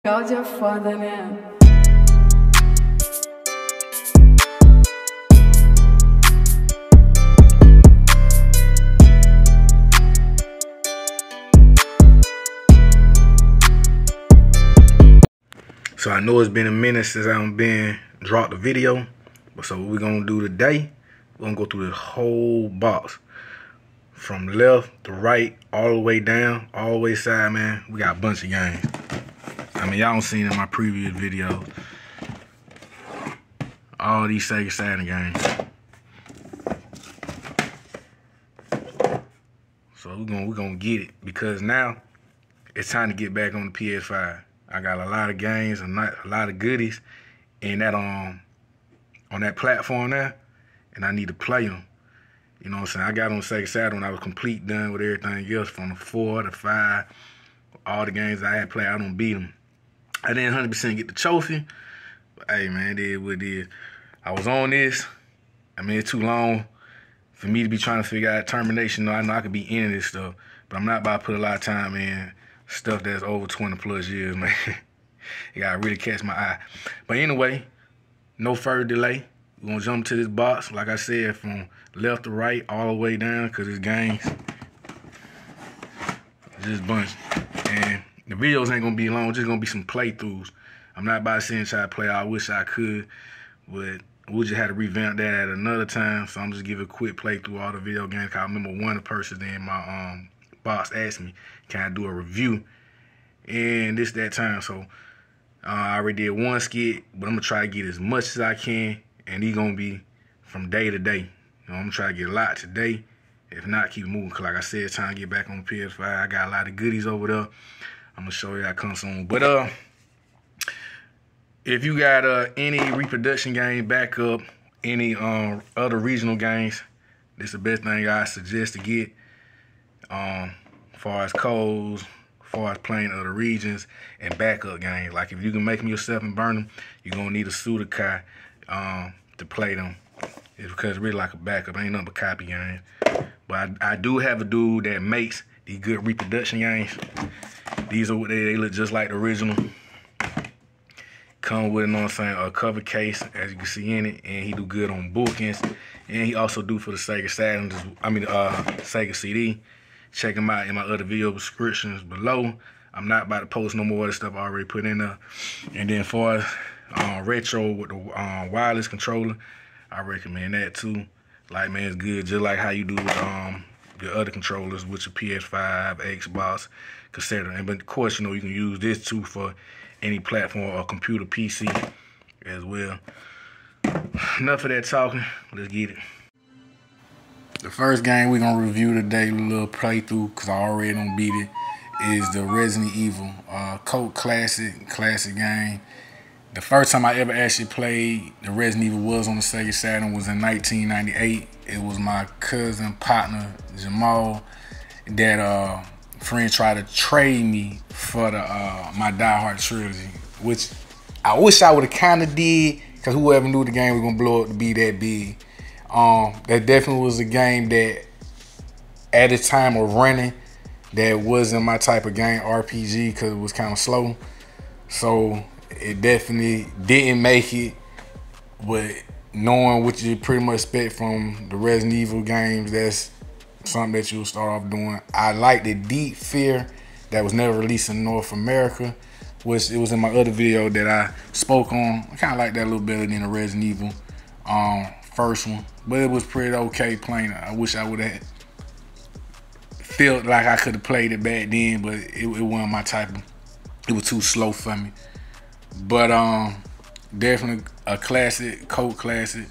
God, you're father now. So I know it's been a minute since I've been dropped a video, but so what we're gonna do today, we're gonna go through the whole box from left to right, all the way down, all the way side, man. We got a bunch of games. I mean, y'all don't seen in my previous videos all these Sega Saturn games. So we're gonna get it because now it's time to get back on the PS5. I got a lot of games and a lot of goodies in that on that platform there, and I need to play them. You know what I'm saying? I got on Sega Saturn when I was complete done with everything else from the 4 to 5. All the games I had played, I don't beat them. I didn't 100% get the trophy, but hey man, it is what it is. I was on this. I mean, it's too long for me to be trying to figure out termination. I know I could be in this stuff, but I'm not about to put a lot of time in stuff that's over 20 plus years, man. It gotta really catch my eye. But anyway, no further delay. We're gonna jump to this box, like I said, from left to right, all the way down, because it's games. Just bunch. And the videos ain't gonna be long, just gonna be some playthroughs. I'm not about to sit and try to play. I wish I could, but we'll just have to revamp that at another time. So I'm just giving a quick playthrough all the video games. Cause I remember one of the persons in my box asked me, can I do a review? And that time. So I already did one skit, but I'm gonna try to get as much as I can, and these gonna be from day to day. You know, I'm gonna try to get a lot today. If not, keep moving. Cause like I said, it's time to get back on the PS5. I got a lot of goodies over there. I'm gonna show you that come soon. But if you got any reproduction game backup, any other regional games, this is the best thing I suggest to get. Far as codes, far as playing other regions and backup games. Like if you can make them yourself and burn them, you're gonna need a Sudokai to play them. It's because it's really like a backup. Ain't nothing but copy games. But I do have a dude that makes these good reproduction games. These are what they look just like the original. Come with, you know what I'm saying, a cover case, as you can see in it, and he do good on bookings, and he also do for the Sega Saturn, Sega CD. Check him out in my other video descriptions below. I'm not about to post no more of the stuff I already put in there. And then for retro with the wireless controller, I recommend that too. Like man, it's good, just like how you do with your other controllers with your PS5, Xbox, etc. And but of course, you know, you can use this too for any platform or computer PC as well. Enough of that talking. Let's get it. The first game we're gonna review today, a little playthrough, because I already don't beat it, is the Resident Evil cult classic game. The first time I ever actually played the Resident Evil was on the Sega Saturn was in 1998. It was my cousin partner Jamal that friend tried to trade me for the my Die Hard trilogy, which I wish I would have kind of did, because whoever knew the game was gonna blow up to be that big. That definitely was a game that at the time of running that wasn't my type of game, RPG, because it was kind of slow. So it definitely didn't make it, but knowing what you pretty much expect from the Resident Evil games, that's something that you'll start off doing. I like the Deep Fear that was never released in North America, which it was in my other video that I spoke on. I kind of like that a little better than the Resident Evil first one, but it was pretty okay playing. I wish I would have felt like I could have played it back then, but it wasn't my type of, it was too slow for me. But definitely a classic, cult classic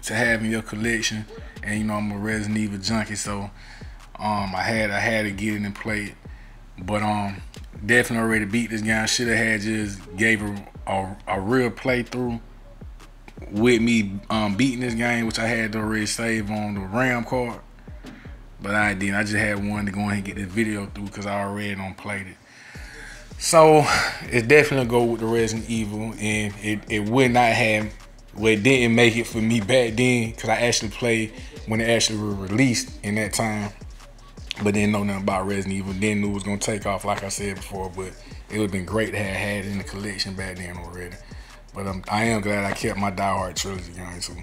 to have in your collection. And you know, I'm a Resident Evil junkie, so I had to get it and play it. But definitely already beat this game. I should have had just gave a real playthrough with me beating this game, which I had to already save on the RAM card, but I didn't. I just had one to go ahead and get this video through because I already don't played it. So it definitely go with the Resident Evil, and it would not have, well, it didn't make it for me back then because I actually played when it actually was released in that time. but didn't know nothing about Resident Evil. Didn't know it was gonna take off, like I said before. But it would have been great to have had it in the collection back then already. But I am glad I kept my Die Hard trilogy going too.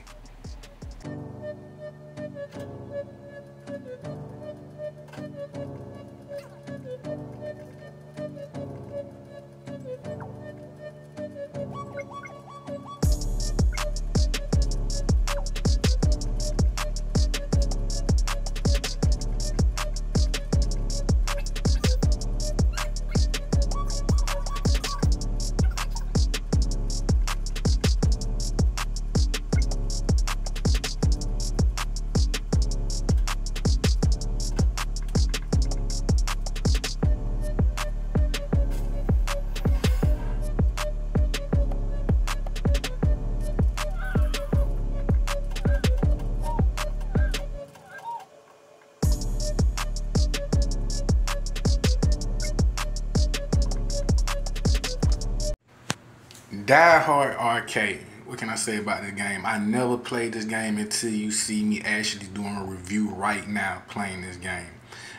Die Hard Arcade. What can I say about this game? I never played this game until you see me actually doing a review right now playing this game.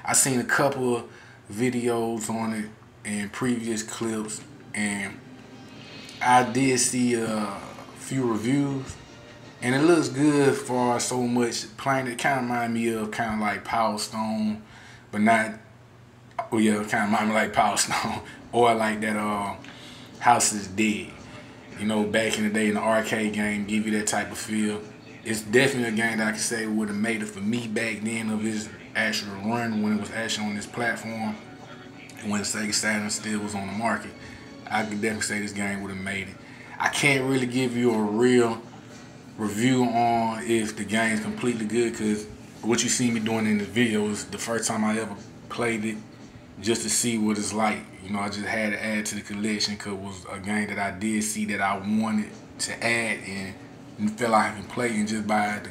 I seen a couple of videos on it and previous clips, and I did see a few reviews, and it looks good for so much playing. It kind of remind me of kind of like Power Stone, but not. Oh yeah, kind of remind me like Power Stone or like that House is Dead. You know, back in the day in the arcade game, give you that type of feel. It's definitely a game that I can say would have made it for me back then of its actual run when it was actually on this platform and when Sega Saturn still was on the market. I could definitely say this game would have made it. I can't really give you a real review on if the game's completely good, because what you see me doing in the video is the first time I ever played it just to see what it's like. You know, I just had to add to the collection because it was a game that I did see that I wanted to add and feel like I can play, and just by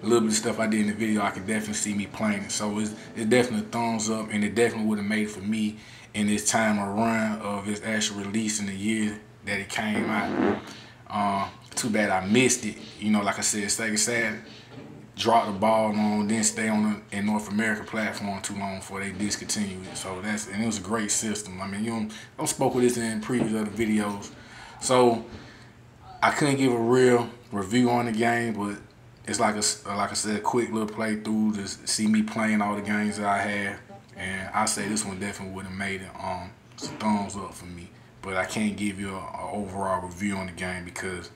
the little bit of stuff I did in the video, I could definitely see me playing it. So it's definitely a thumbs up, and it definitely would have made it for me in this time of run of its actual release in the year that it came out. Too bad I missed it. You know, like I said, Sega Saturn dropped the ball on, didn't stay on the North America platform too long before they discontinued it. So and it was a great system. I mean, you don't spoke with this in previous other videos. So I couldn't give a real review on the game, but it's like I said, a quick little playthrough to see me playing all the games that I have. And I say this one definitely would have made it. It's a thumbs up for me. But I can't give you an overall review on the game because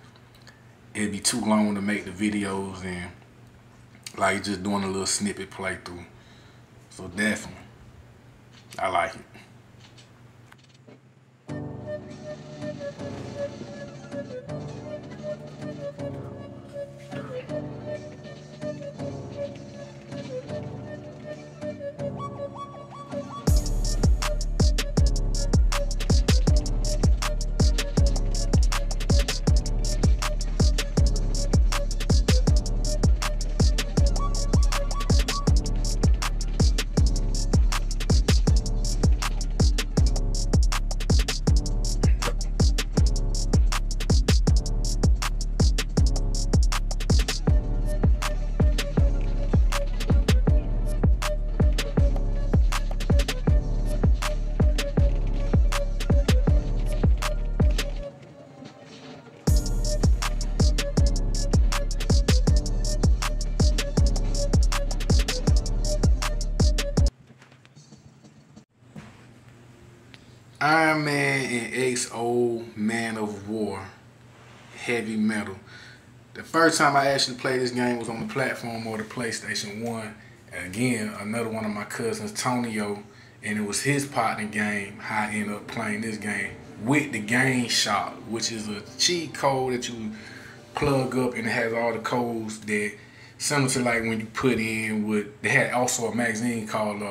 it'd be too long to make the videos and like just doing a little snippet playthrough. So definitely, I like it. Iron Man and XO Man of War Heavy Metal. The first time I actually played this game was on the platform or the PlayStation 1. And again, another one of my cousins, Tonio, and it was his partner game how I ended up playing this game with the Game Shop, which is a cheat code that you plug up and it has all the codes that similar to like when you put in they had also a magazine called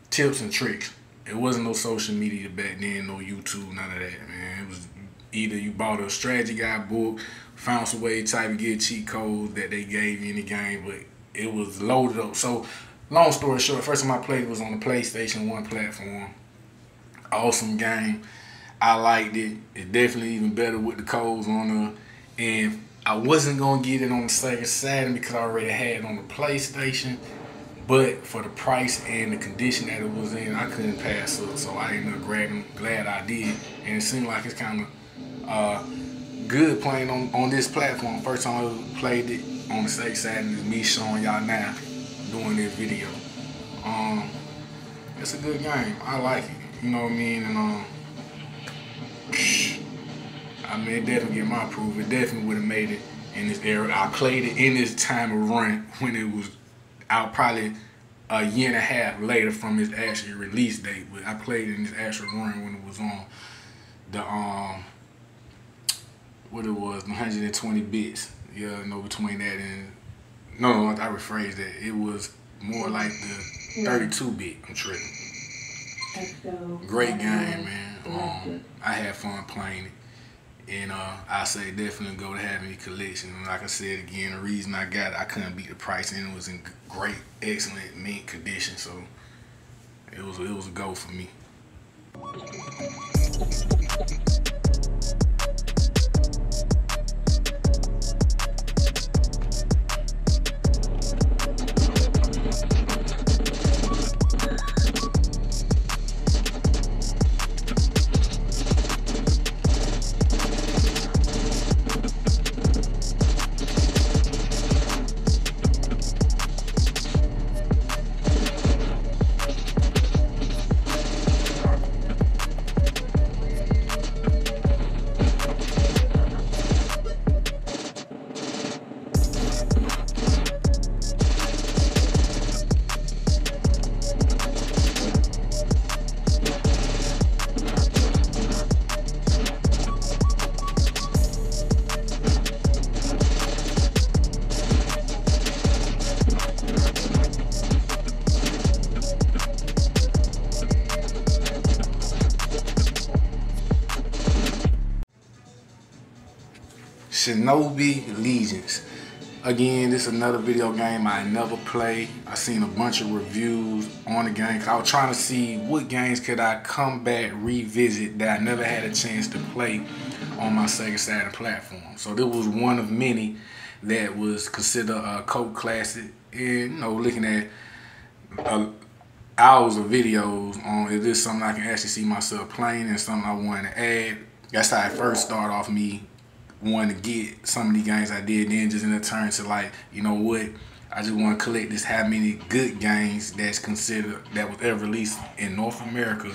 Tips and Tricks. It wasn't no social media back then, no YouTube, none of that, man. It was either you bought a strategy guide book, found some way to type and get cheat codes that they gave you in the game, but it was loaded up. So, long story short, first time I played it was on the PlayStation 1 platform. Awesome game. I liked it. It's definitely even better with the codes on there. And I wasn't going to get it on the Sega Saturn because I already had it on the PlayStation. But for the price and the condition that it was in, I couldn't pass up. So I ended up grabbing. Glad I did. And it seemed like it's kind of good playing on this platform. First time I ever played it on the Sega Saturn is me showing y'all now doing this video. It's a good game. I like it. You know what I mean? And I mean, it definitely get my approval. It definitely would have made it in this era. I played it in this time of run when it was out, probably a year and a half later from its actual release date. But I played it in this actual run when it was on the what it was, 120 bits. Yeah, no, between that and no, I rephrased that. It was more like the 32-bit. I'm tripping. Great game, man. I had fun playing it. And I say definitely go to having a collection. And like I said again, the reason I got it, I couldn't beat the price, and it was in great, excellent mint condition. So it was a go for me. Shinobi Legions. Again, this is another video game I never played. I seen a bunch of reviews on the game because I was trying to see what games could I come back, revisit that I never had a chance to play on my Sega Saturn platform. So this was one of many that was considered a cult classic. And you know, looking at hours of videos on, is this something I can actually see myself playing and something I want to add? That's how it first started off, me wanting to get some of these games I did, and then just in the turn to like, you know what, I just want to collect this how many good games that's considered that was ever released in North America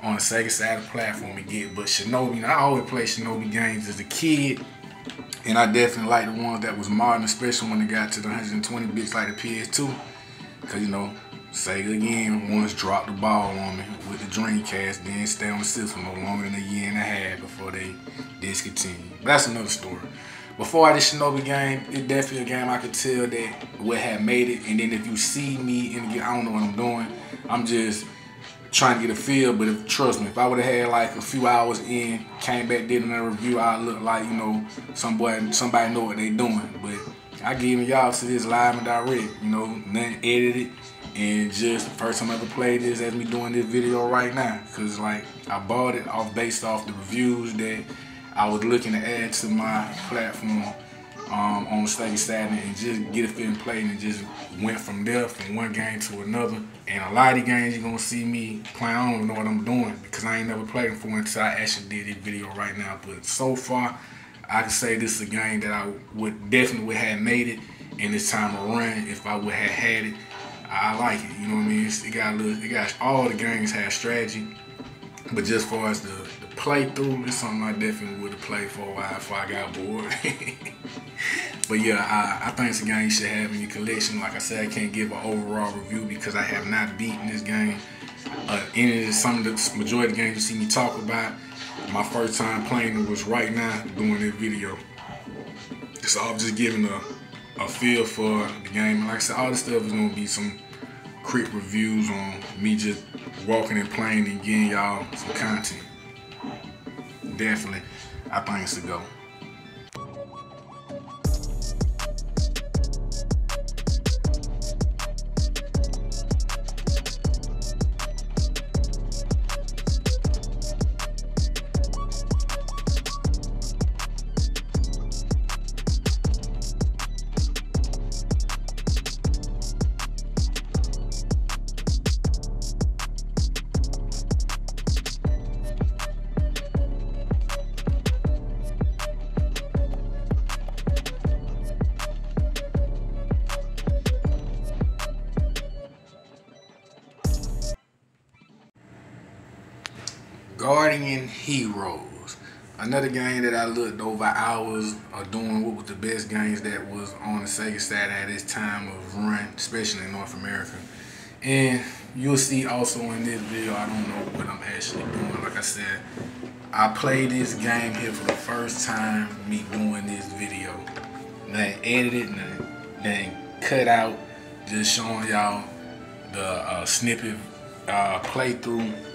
on a Sega Saturn platform to get. But Shinobi, I always played Shinobi games as a kid, and I definitely like the ones that was modern, especially when it got to the 120 bits like the PS2, because you know, Sega again once dropped the ball on me with the Dreamcast, then stay on the system no longer than a year and a half before they discontinued. But that's another story. Before I did Shinobi game, it's definitely a game I could tell that would have made it. And then if you see me in the game, I don't know what I'm doing. I'm just trying to get a feel. But if, trust me, if I would have had like a few hours in, came back, did another review, I'd look like, you know, somebody know what they doing. But I giving y'all to this live and direct, you know, nothing edited. And just the first time I ever played this as me doing this video right now. Cause like I bought it based off the reviews that I was looking to add to my platform on the Sega Saturn, and just get a feeling playing, and just went from there, from one game to another. And a lot of these games you're gonna see me playing, I don't even know what I'm doing because I ain't never played them for until I actually did this video right now. But so far, I can say this is a game that I would definitely have made it in this time of run if I would have had it. I like it, you know what I mean? It got all the games have strategy, but just for us the playthrough, it's something I definitely would have played for a while before I got bored. But yeah, I think it's a game you should have in your collection. Like I said, I can't give an overall review because I have not beaten this game. Some of the majority of the games you see me talk about, my first time playing it was right now doing this video. So I'm just giving a feel for the game. Like I said, all this stuff is gonna be some quick reviews on me just walking and playing and getting y'all some content. Definitely, I think it's a go. Guardian Heroes. Another game that I looked over hours of doing what was the best games that was on the Sega Saturn at its time of run, especially in North America. And you'll see also in this video, I don't know what I'm actually doing. Like I said, I played this game here for the first time, me doing this video. Nothing edited, nothing cut out, just showing y'all the snippet playthrough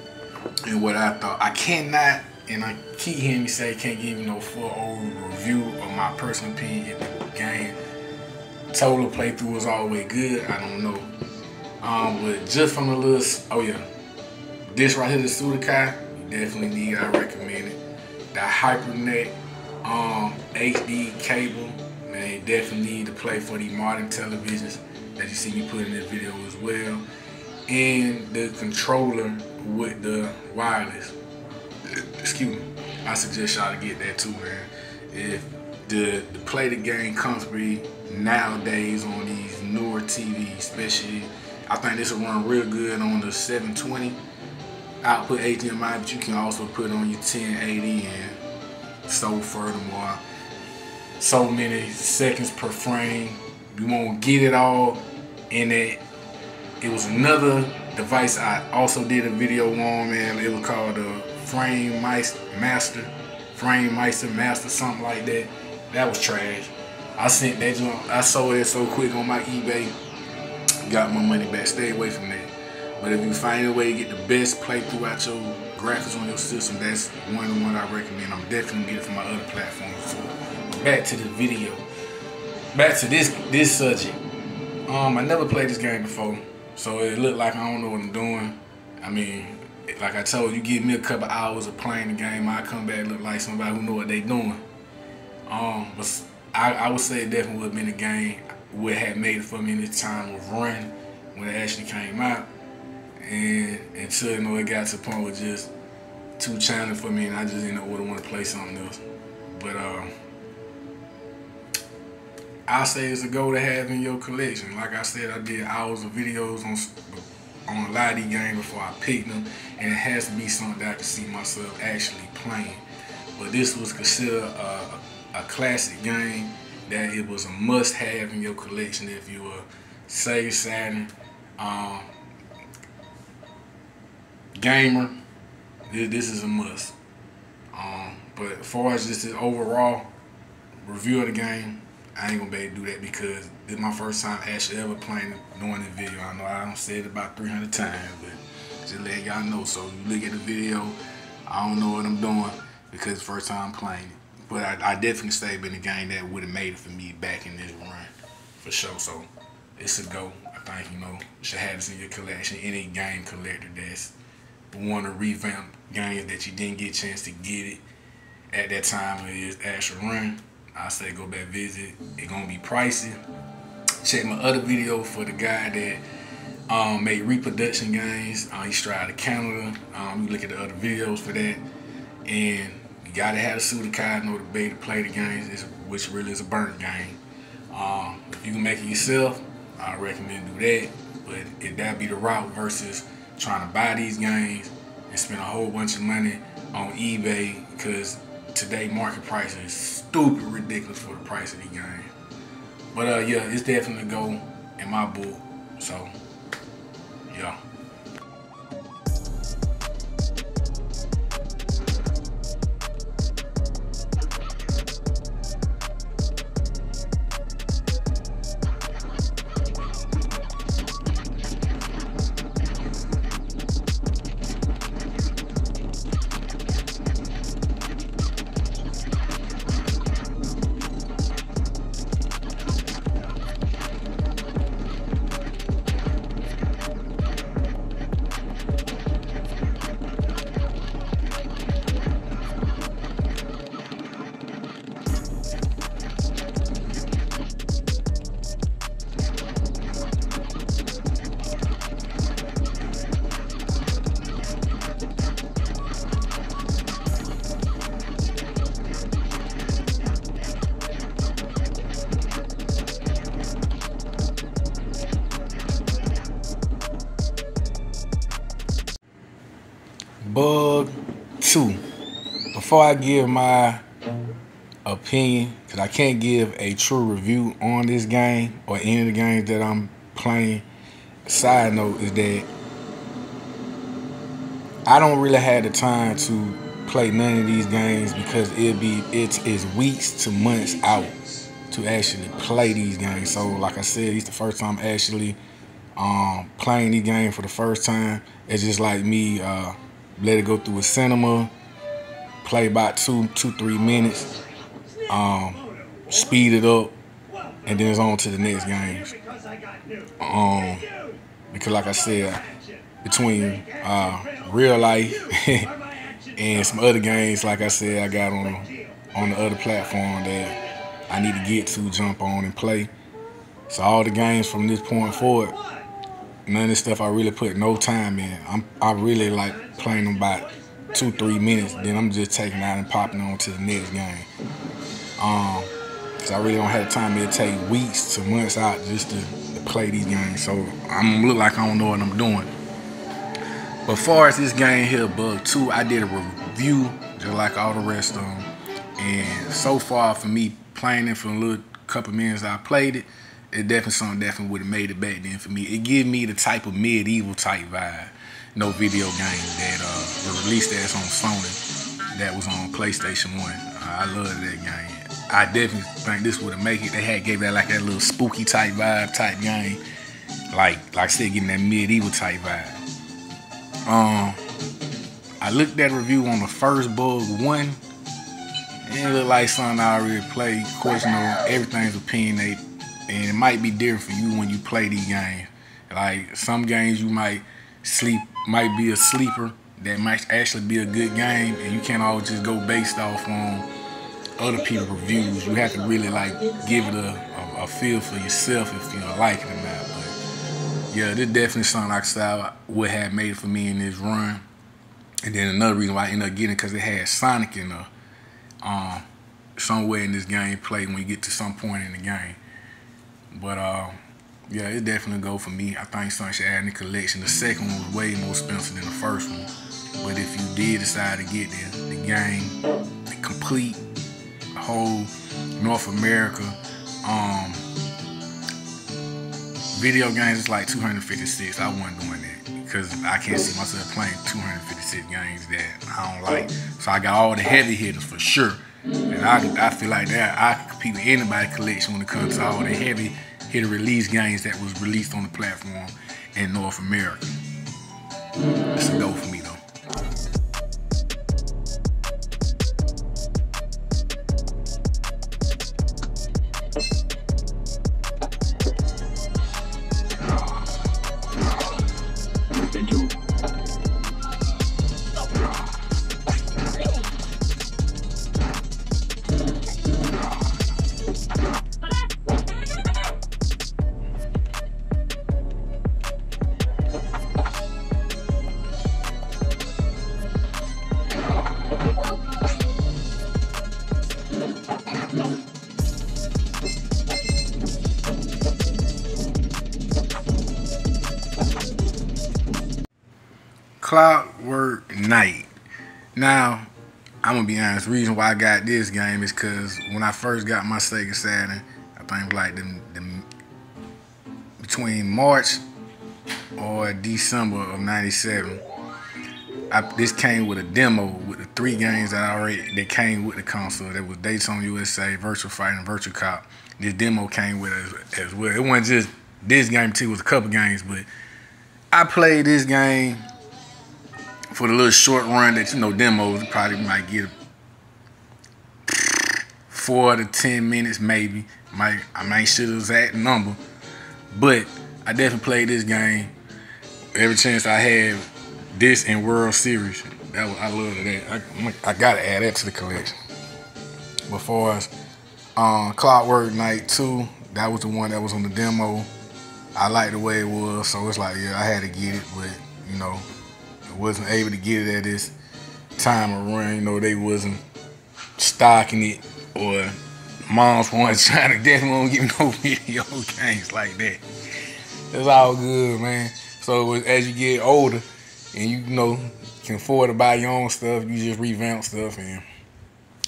and what I thought. I cannot, and I keep hearing me say, can't give you no full review of my personal opinion if the game total playthrough was all the way good. I don't know. But just from the little, oh yeah, this right here, the Sudokai, you definitely need, I recommend it. The HyperNet HD cable, man, you definitely need to play for the modern televisions that you see me put in this video as well. And the controller with the wireless. Excuse me. I suggest y'all to get that too, man. If to play the game comfortably nowadays on these newer TVs, especially, I think this will run real good on the 720 output HDMI, but you can also put on your 1080 and so furthermore. So many seconds per frame. You won't get it all in it. It was another device I also did a video on, man. It was called the Frame Master, something like that. That was trash. I sent that junk. I sold it so quick on my eBay. Got my money back. Stay away from that. But if you find a way to get the best playthrough out your graphics on your system, that's one of the ones I recommend. I'm definitely gonna get it from my other platforms too. Back to the video. Back to this subject. I never played this game before, so it looked like I don't know what I'm doing. I mean, like I told you, give me a couple hours of playing the game, I come back look like somebody who know what they doing. But I would say it definitely would have been a game would have made it for me in this time of run when it actually came out. And until it got to the point where just too challenging for me, and I just didn't know what I want to play something else. But I say it's a goal to have in your collection. Like I said, I did hours of videos on a lot of these games before I picked them, and it has to be something that I can see myself actually playing. But this was considered a classic game that it was a must-have in your collection if you were Sega Saturn gamer. This is a must. But as far as just the overall review of the game, I ain't gonna be able to do that because this is my first time actually ever playing doing this video. I know I don't say it about 300 times, but just let y'all know. So you look at the video, I don't know what I'm doing because it's the first time playing it. But I definitely say it's been a game that would have made it for me back in this run, for sure. So it's a go. I think, you should have this in your collection. Any game collector that's want to revamp games that you didn't get a chance to get it at that time of its actual run, I say go back visit. It's gonna be pricey. Check my other video for the guy that made reproduction games. He's straight out of Canada. You look at the other videos for that. And you gotta have a Sudokai in order to be able to play the games, which really is a burnt game. If you can make it yourself, I recommend do that. But if that be the route versus trying to buy these games and spend a whole bunch of money on eBay, because today market price is stupid ridiculous for the price of these games. But yeah, it's definitely a go in my book. So yeah. PT.2. Before I give my opinion, because I can't give a true review on this game or any of the games that I'm playing, side note is that I don't really have the time to play none of these games because it's weeks to months out to actually play these games. So like I said, it's the first time actually playing these games for the first time. It's just like me let it go through a cinema, play about 2-3 minutes, speed it up, and then it's on to the next games. Because like I said, between real life and some other games, like I said, I got on the other platform that I need to get to, jump on and play. So all the games from this point forward, none of this stuff I really put no time in. I really like playing them about 2-3 minutes, then I'm just taking out and popping on to the next game. Cause I really don't have the time. It'll take weeks to months out just to play these games. So I'm gonna look like I don't know what I'm doing. But far as this game here, Bug 2, I did a review just like all the rest of them. And so far for me, playing it for a little couple minutes I played it, it definitely would have made it back then for me. It gave me the type of medieval type vibe. No video game that was released as on Sony that was on PlayStation 1. I love that game. I definitely think this would have made it. They gave that like that little spooky type vibe type game. Like I said, getting that medieval type vibe. I looked at a review on the first Bug 1. It looked like something I already played. Of course, you know, everything's opinionated. And it might be different for you when you play these games. Like some games you might be a sleeper that might actually be a good game, and you can't always just go based off on other people's reviews. You have to really like give it a feel for yourself if you like it or not. But yeah, this definitely something like I said would have made it for me in this run. And then another reason why I ended up getting it, because it had Sonic in somewhere in this game play when you get to some point in the game. But yeah, it definitely go for me. I think something should add in the collection. The second one was way more expensive than the first one. But if you did decide to get the game, the complete whole North America video games, is like 256. I wasn't doing that because I can't see myself playing 256 games that I don't like. So I got all the heavy hitters for sure. And I feel like that I can compete with anybody's collection when it comes to all the heavy hitter release games that was released on the platform in North America. It's a go for me though. Clockwork Knight. Now, I'm gonna be honest, the reason why I got this game is because when I first got my Sega Saturn, I think like between March or December of '97, this came with a demo with the 3 games that came with the console. That was Daytona USA, Virtual Fight, and Virtual Cop. This demo came with it as well. It wasn't just this game too, it was a couple games, but I played this game for the little short run that, you know, demos, you probably might get 4 to 10 minutes maybe. I ain't sure the exact number, but I definitely played this game every chance I had. This and World Series, I love that. I gotta add that to the collection. But for us, Clockwork Knight 2, that was the one that was on the demo. I liked the way it was, so it's like, yeah, I had to get it, but you know, I wasn't able to get it at this time of run. You know, they wasn't stocking it, or moms weren't trying to definitely give me no video games like that. It's all good, man. So as you get older, and you know, can afford to buy your own stuff, you just revamp stuff, and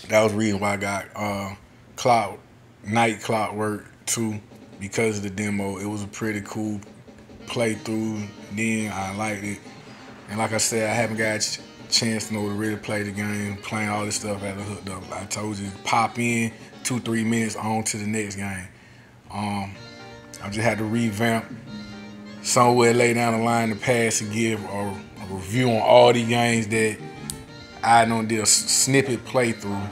that was the reason why I got Night Clockwork 2 because of the demo. It was a pretty cool playthrough. Then I liked it, and like I said, I haven't got a chance to really play the game, playing all this stuff after hooked up. I told you, pop in 2-3 minutes on to the next game. I just had to revamp somewhere lay down the line to pass and give a review on all these games that I done did a snippet playthrough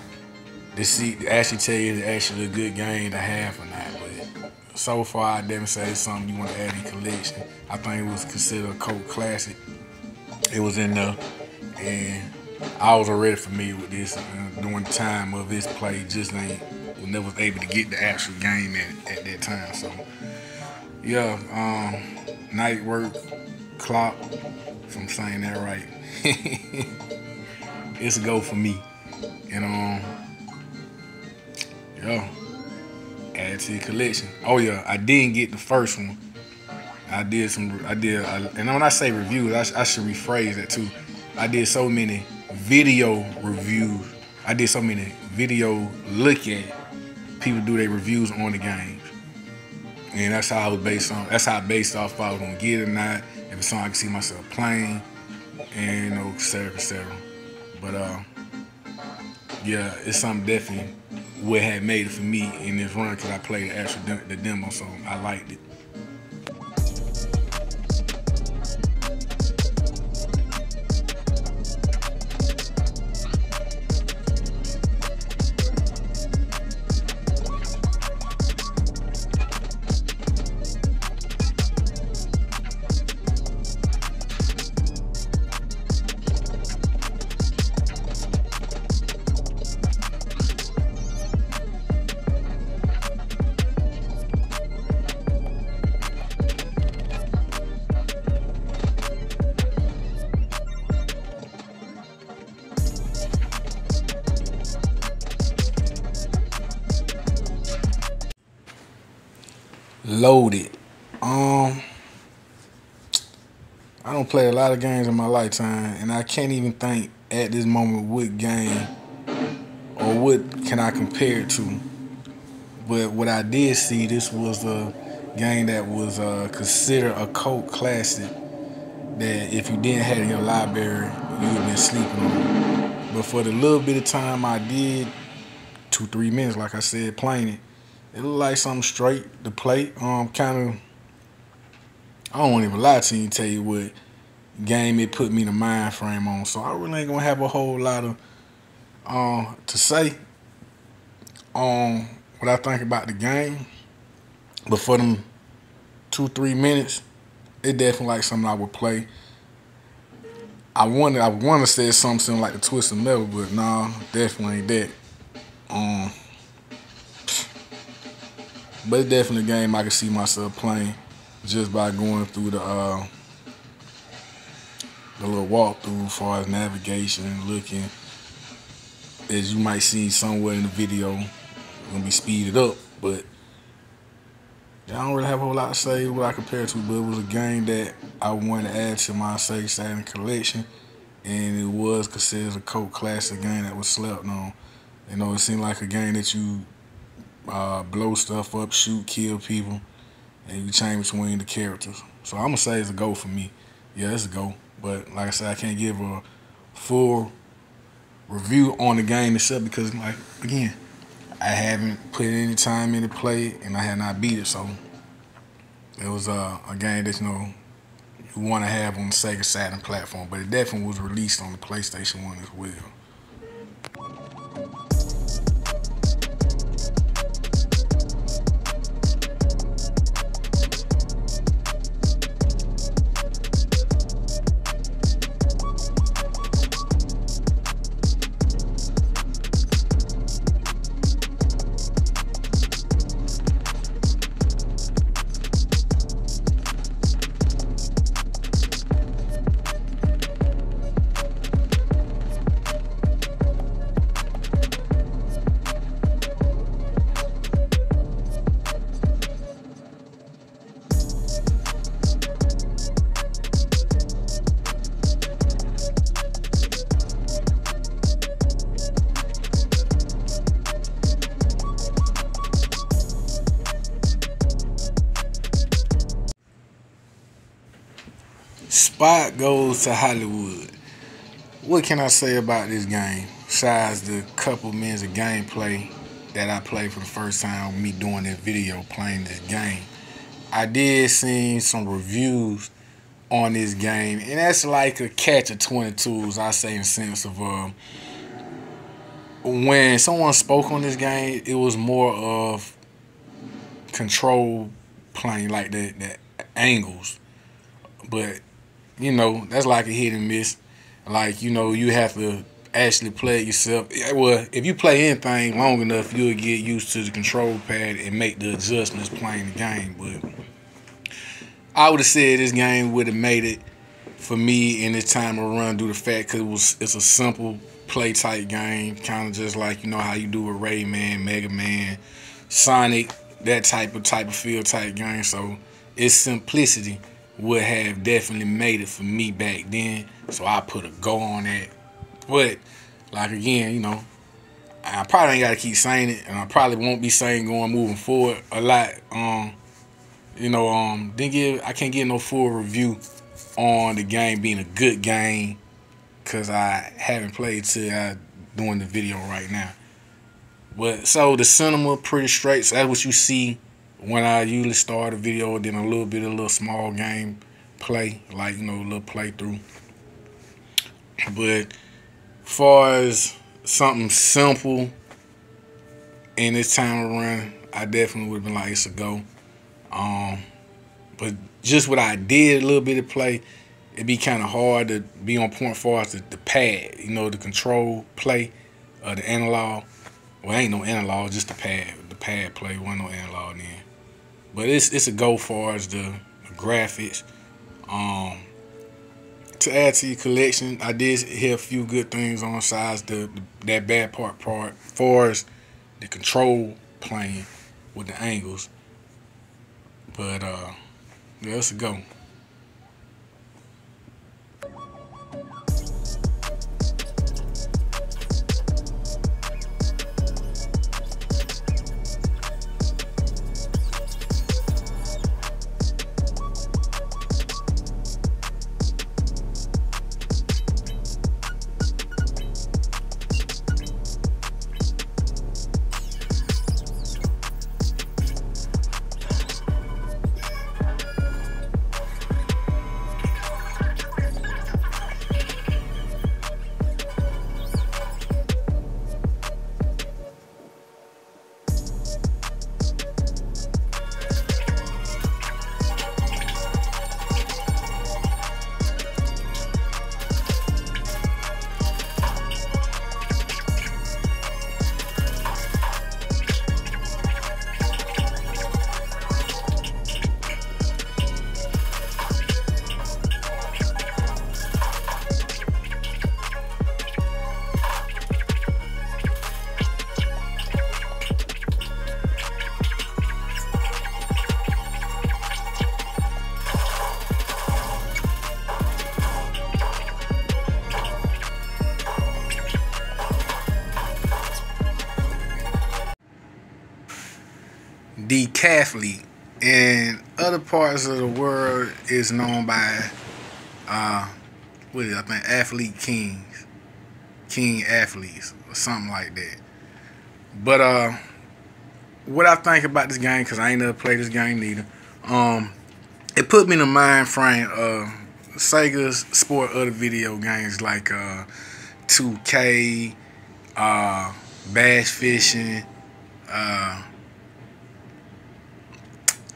to actually tell you it's actually a good game to have or not. But so far, I definitely say it's something you want to add in your collection. I think it was considered a cult classic. It was in there, and I was already familiar with this during the time of its play. Just was never able to get the actual game at that time. So yeah, Night Clock, if I'm saying that right. It's a go for me. And yeah, add to your collection. Oh yeah, I didn't get the first one. And when I say reviews, I should rephrase that too. I did so many video reviews. I did so many video look at people do their reviews on the games. And that's how I based off if I was gonna get it or not, if it's something I can see myself playing, and et cetera, et cetera. But yeah, it's something definitely what had made it for me in this run because I played the demo, so I liked it. Loaded. I don't play a lot of games in my lifetime, and I can't even think at this moment what game or what can I compare it to. But what I did see, this was a game that was considered a cult classic that if you didn't have it in your library, you would have been sleeping on. But for the little bit of time I did, 2-3 minutes, like I said, playing it, it looked like something straight to play. I don't want to even lie to you and tell you what game it put me in the mind frame on. So I really ain't gonna have a whole lot of to say on what I think about the game. But for them 2-3 minutes, it definitely like something I would play. I want to say something like the Twisted Metal, but nah, definitely ain't that. But it's definitely a game I can see myself playing just by going through the little walkthrough as far as navigation and looking. As you might see somewhere in the video, it's gonna be speeded up, but I don't really have a whole lot to say what I compare it to, but it was a game that I wanted to add to my Sega Saturn collection, and it was considered a cult classic game that was slept on. You know, it seemed like a game that you blow stuff up, shoot, kill people, and you change between the characters. So I'm gonna say it's a go for me. Yeah, it's a go. But like I said, I can't give a full review on the game itself because, like, again, I haven't put any time into play and I have not beat it. So it was a game that you want to have on the Sega Saturn platform, but it definitely was released on the PlayStation 1 as well. Spot goes to Hollywood. What can I say about this game besides the couple minutes of gameplay that I played for the first time, me doing this video playing this game? I did see some reviews on this game, and that's like a catch of 22s, I say, in the sense of when someone spoke on this game, it was more of control playing, like the angles. But you know, that's like a hit and miss. Like, you know, you have to actually play it yourself. Well, if you play anything long enough, you'll get used to the control pad and make the adjustments playing the game. But I would have said this game would have made it for me in this time of run due to the fact because it's a simple play type game, kind of just like, you know, how you do with Rayman, Mega Man, Sonic, that type of feel type game. So its simplicity would have definitely made it for me back then. So I put a go on that. But like, again, you know, I probably ain't gotta keep saying it, and I probably won't be saying moving forward a lot. You know, I can't give no full review on the game being a good game because I haven't played till I'm doing the video right now. But so the cinema pretty straight. So that's what you see when I usually start a video. Then a little small game play, like, you know, a little playthrough. But far as something simple in this time of run, I definitely would have been like, it's a go. But just what I did, a little bit of play, it'd be kind of hard to be on point far as the pad, you know, the control play, the analog. Well, ain't no analog, just the pad. The pad play, wasn't no analog then. But it's a go far as the graphics. To add to your collection, I did hear a few good things on sides. That bad part far as the control playing with the angles. But yeah, it's a go. Decathlete in other parts of the world is known by what is it? I think Athlete Kings, King Athletes, or something like that. But what I think about this game, because I ain't never played this game neither, it put me in the mind frame of Sega's sport other video games like 2K, Bass Fishing.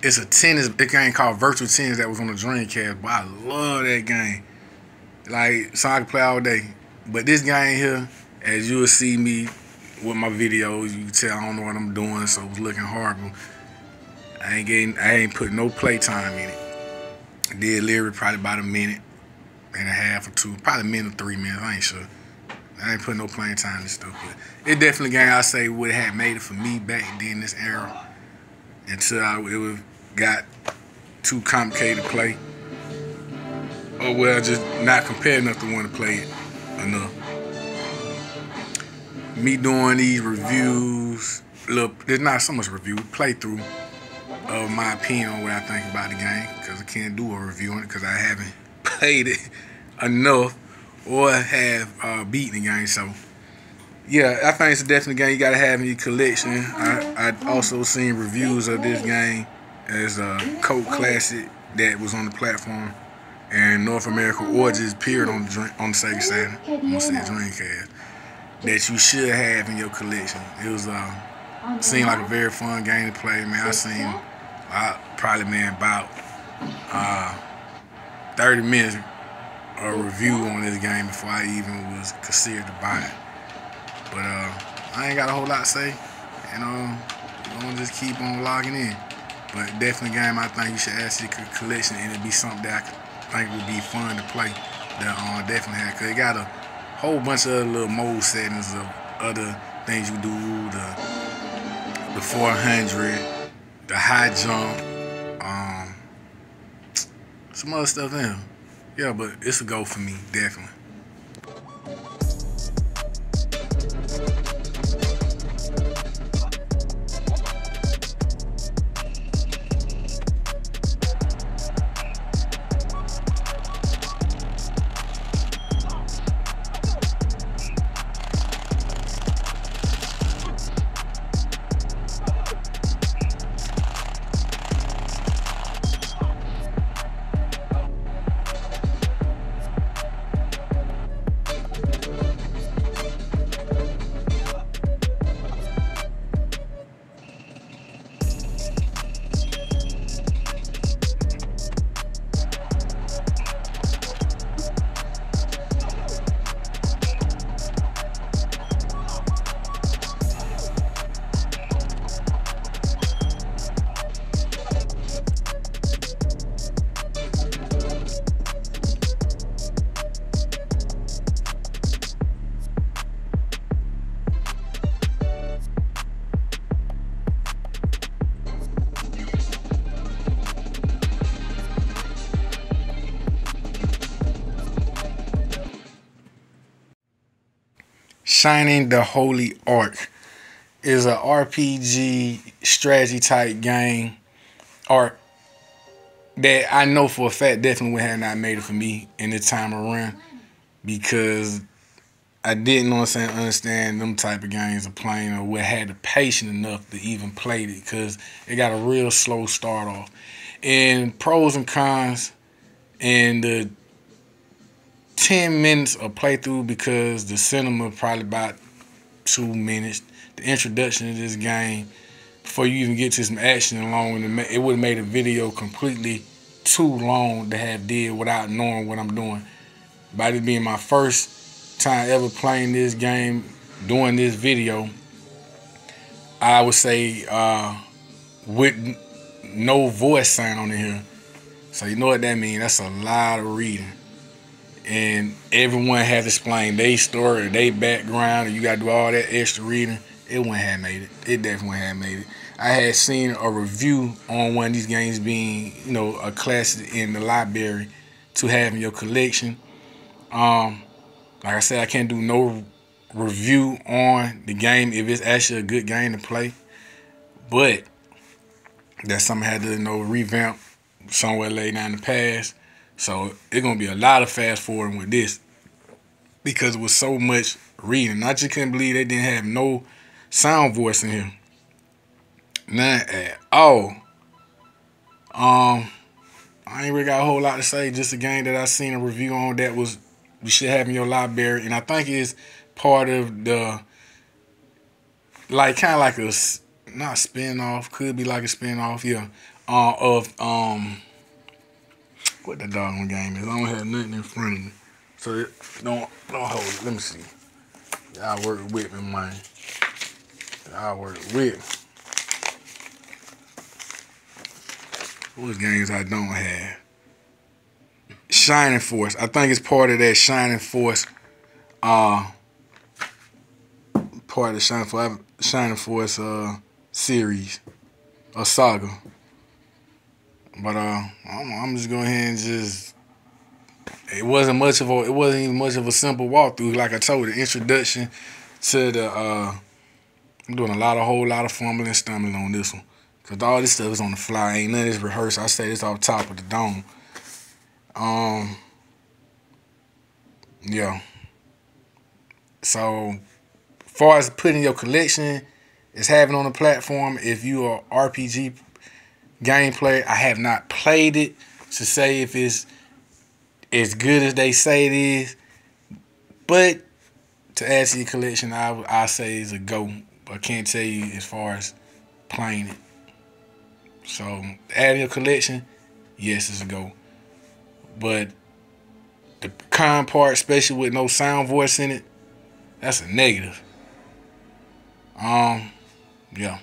It's a game called Virtual Tennis that was on the Dreamcast, but I love that game. Like, so I can play all day. But this game here, as you will see me with my videos, you can tell I don't know what I'm doing, so it's looking horrible. I ain't put no play time in it. I did literally probably about a minute and a half or two, probably a minute or 3 minutes, I ain't sure. I ain't put no playing time in this stuff, but it definitely a game I say would have made it for me back then, this era, until it got too complicated to play. Or well, just not compared enough to want to play it enough. Me doing these reviews, look, there's not so much review, playthrough of my opinion on what I think about the game, because I can't do a review on it because I haven't played it enough or have beaten the game. So yeah, I think it's definitely a game you gotta have in your collection. I also seen reviews of this game as a cult classic that was on the platform, and North America or just appeared on the Sega Saturn. I'm gonna say Dreamcast, that you should have in your collection. It was seemed like a very fun game to play, man. I probably, man, about 30 minutes a review on this game before I even was considered to buy it. But I ain't got a whole lot to say, and I'm gonna just keep on logging in. But definitely a game I think you should add to your collection, and it'd be something that I think would be fun to play. That definitely have, cause it got a whole bunch of other little mode settings of other things you do, the 400, the high jump, some other stuff in. Yeah, but it's a go for me, definitely. Shining the Holy Ark is a RPG strategy type game art that I know for a fact definitely would have not made it for me in this time around, because I didn't understand them type of games of playing, or would have the patience enough to even play it, because it got a real slow start off. And pros and cons, and the 10 minutes of playthrough, because the cinema probably about 2 minutes. The introduction of this game, before you even get to some action along, it would have made a video completely too long to have did without knowing what I'm doing. By this being my first time ever playing this game, doing this video, I would say with no voice sign on here. So you know what that means? That's a lot of reading. And everyone has to explain their story, their background, and you got to do all that extra reading. It wouldn't have made it. It definitely wouldn't have made it. I had seen a review on one of these games being, a classic in the library to have in your collection. Like I said, I can't do no review on the game if it's actually a good game to play. But that's something I had to, revamp somewhere later down the past. So it's going to be a lot of fast forwarding with this, because it was so much reading. I just couldn't believe they didn't have no sound voice in here. Not at all. I ain't really got a whole lot to say. Just a game that I seen a review on that you should have in your library. And I think it's part of the, kind of like a, not spin-off, could be like a spin-off, yeah, of, what the doggone game is. I don't have nothing in front of me, so don't hold it. Let me see. Y'all work with me, man. Y'all work with me. What games I don't have? Shining Force. I think it's part of that Shining Force. Part of the Shining Force series or saga. But I'm just going ahead and just. It wasn't even much of a simple walkthrough. Like I told you, the introduction to the. I'm doing a whole lot of fumbling and stumbling on this one, cause all this stuff is on the fly. Ain't none of this rehearsed. I say this off top of the dome. Yeah. So, far as putting your collection is having on the platform, if you are RPG game player, I have not played it to say if it's as good as they say it is. But to add to your collection, I say it's a go. But I can't tell you as far as playing it. So adding your collection, yes, it's a go. But the con part, especially with no sound voice in it, that's a negative. Yeah.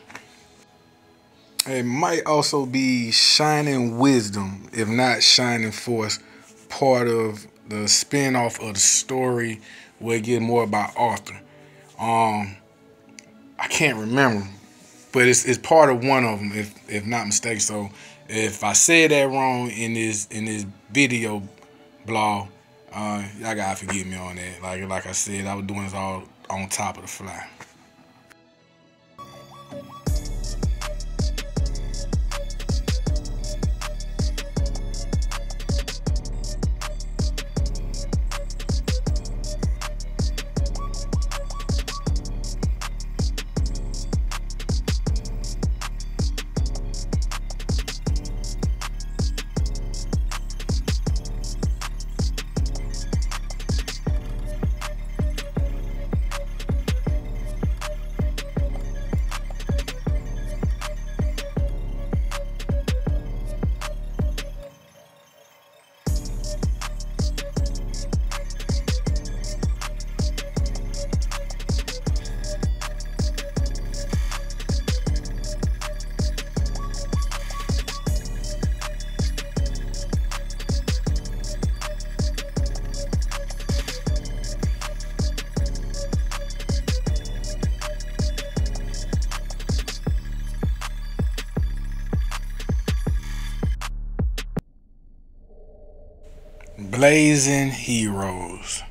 It might also be Shining Wisdom, if not Shining Force, part of the spin-off of the story where it get more about Arthur. I can't remember, but it's part of one of them, if not mistaken. So if I said that wrong in this video blog, y'all gotta forgive me on that. Like I said, I was doing this all on top of the fly. Blazing Heroes.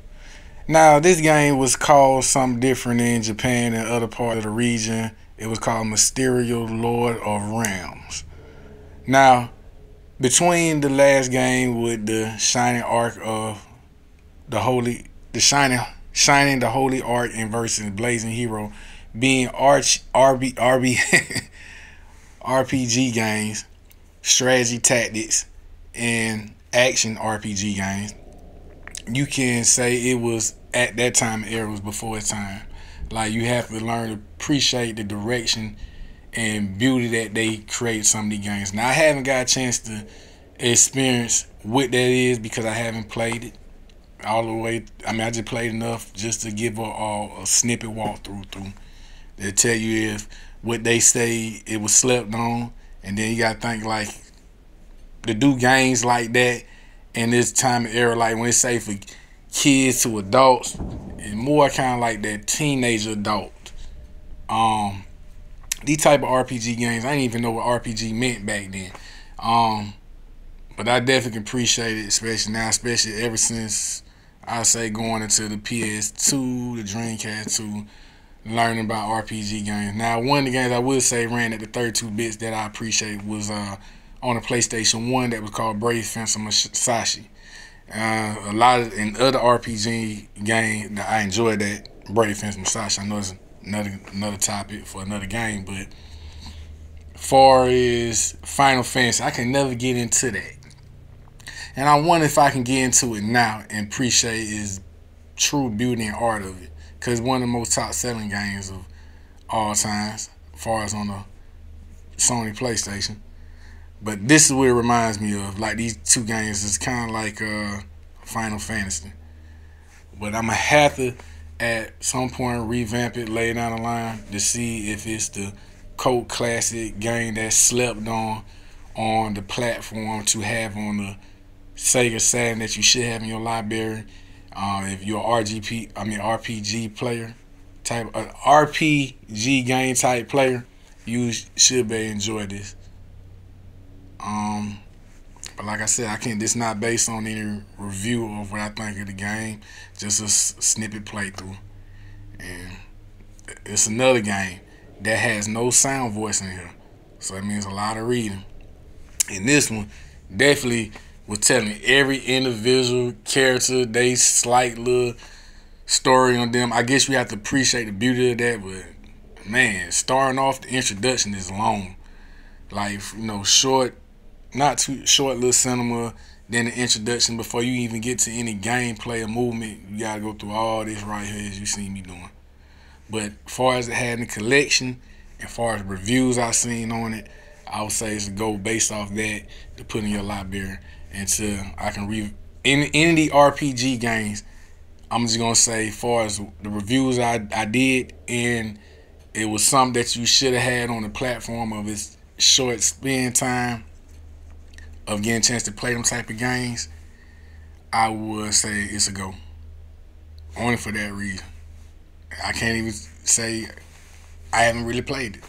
Now, this game was called something different in Japan and other parts of the region. It was called Mysterio Lord of Realms. Now, between the last game with the Shining Arc of Shining the Holy Arc and versus Blazing Hero being RPG games, strategy tactics, and action RPG games, you can say it was at that time era was before its time. Like, you have to learn to appreciate the direction and beauty that they create some of these games. Now, I haven't got a chance to experience what that is because I haven't played it all the way. I mean, I just played enough just to give a snippet walkthrough through. They'll tell you if what they say it was slept on, and then you gotta think like to do games like that in this time and era, like when it's say for kids to adults, and more kind of like that teenage adult. These type of RPG games, I didn't even know what RPG meant back then. But I definitely can appreciate it, especially now, especially ever since I say going into the PS2, the Dreamcast 2, learning about RPG games. Now, one of the games I would say ran at the 32 bits that I appreciate was on the PlayStation 1 that was called Brave Fencer Musashi. A lot of in other RPG games that I enjoyed that Brave Fencer Musashi. I know it's another topic for another game, but far as Final Fantasy, I can never get into that. And I wonder if I can get into it now and appreciate its true beauty and art of it. Because it's one of the most top selling games of all times, as far as on the Sony PlayStation. But this is what it reminds me of. Like, these two games is kind of like Final Fantasy. But I'm going to have to, at some point, revamp it, lay down the line to see if it's the cult classic game that slept on the platform to have on the Sega Saturn that you should have in your library. If you're an RPG player, type RPG game type player, you should be enjoy this. But like I said, I can't. This is not based on any review of what I think of the game. Just a snippet playthrough, and it's another game that has no sound voice in here, so that means a lot of reading. And this one definitely was telling every individual character, they slight little story on them. I guess we have to appreciate the beauty of that, but man, starting off the introduction is long. Like, short, not too short little cinema, then the introduction before you even get to any gameplay or movement, you gotta go through all this right here as you see me doing. But as far as it had in the collection, as far as reviews I've seen on it, I would say it's a go based off that to put in your library until I can any of the RPG games. I'm just gonna say, as far as the reviews I did, and it was something that you should have had on the platform of its short spend time of getting a chance to play them type of games, I would say it's a go. Only for that reason. I can't even say I haven't really played it.